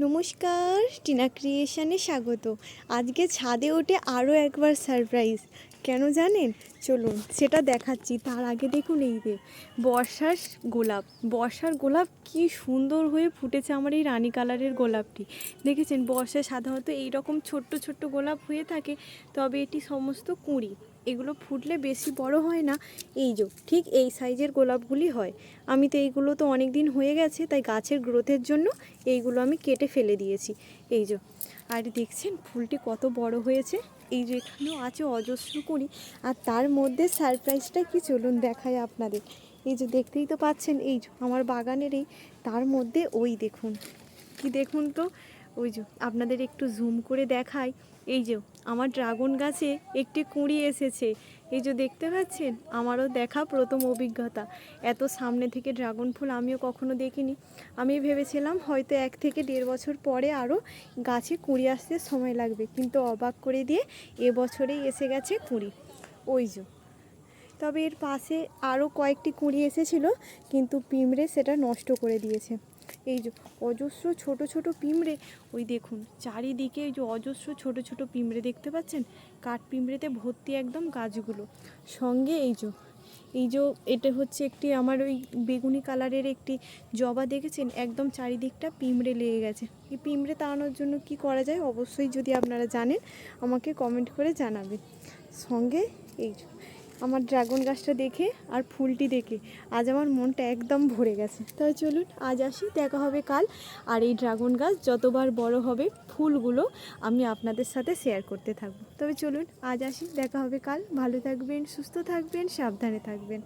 নমস্কার, টিনা ক্রিয়েশনে স্বাগত। আজকে ছাদে উঠে আরও একবার সারপ্রাইজ। কেন জানেন? চলুন সেটা দেখাচ্ছি। তার আগে দেখুন এই যে বর্ষার গোলাপ কি সুন্দর হয়ে ফুটেছে আমার এই রানী কালারের গোলাপটি। দেখেছেন, বর্ষায় সাধারণত এইরকম ছোট্ট ছোট্ট গোলাপ হয়ে থাকে, তবে এটি সমস্ত কুঁড়ি। এগুলো ফুটলে বেশি বড় হয় না, এই যে ঠিক এই সাইজের গোলাপগুলি হয়। আমি তো এইগুলো তো অনেক দিন হয়ে গেছে, তাই গাছের গ্রোথের জন্য এইগুলো আমি কেটে ফেলে দিয়েছি। এই যে, আর দেখছেন ফুলটি কত বড় হয়েছে। এই যে এখানেও আছে অজস্র কুঁড়ি, আর তার মধ্যে সারপ্রাইজটা কি চলুন দেখাই আপনাদের। এই যে দেখতেই তো পাচ্ছেন, এই যে আমার বাগানের এই তার মধ্যে ওই দেখুন কি, দেখুন তো, ওই যে আপনাদের একটু জুম করে দেখাই। এই যে আমার ড্রাগন গাছে একটি কুঁড়ি এসেছে। এই যে দেখতে পাচ্ছেন, আমারও দেখা প্রথম অভিজ্ঞতা। এত সামনে থেকে ড্রাগন ফুল আমিও কখনো দেখিনি। আমি ভেবেছিলাম হয়তো 1 থেকে 1.5 বছর পরে আরও গাছে কুঁড়ি আসতে সময় লাগবে, কিন্তু অবাক করে দিয়ে এবছরেই এসে গেছে কুঁড়ি। ওই যে, তবে এর পাশে আরও কয়েকটি কুঁড়ি এসেছিলো, কিন্তু পিঁমড়ে সেটা নষ্ট করে দিয়েছে। এই যে অজস্র ছোট ছোট পিঁমড়ে, ওই দেখুন চারিদিকে এই যে অজস্র ছোট ছোট পিঁমড়ে দেখতে পাচ্ছেন। কাঠ পিঁমড়েতে ভর্তি একদম গাছগুলো। সঙ্গে এই যে এটা হচ্ছে একটি আমার ওই বেগুনি কালারের একটি জবা, দেখেছেন একদম চারিদিকটা পিঁমড়ে লেগে গেছে। এই পিঁমড়ে তাড়ানোর জন্য কি করা যায়, অবশ্যই যদি আপনারা জানেন আমাকে কমেন্ট করে জানাবেন। সঙ্গে এই আমার ড্রাগন গাছটা দেখে আর ফুলটি দেখে আজ আমার মনটা একদম ভরে গেছে। তবে চলুন আজ আসি, দেখা হবে কাল। আর এই ড্রাগন গাছ যতবার বড় হবে ফুলগুলো আমি আপনাদের সাথে শেয়ার করতে থাকবো। তবে চলুন আজ আসি, দেখা হবে কাল। ভালো থাকবেন, সুস্থ থাকবেন, সাবধানে থাকবেন।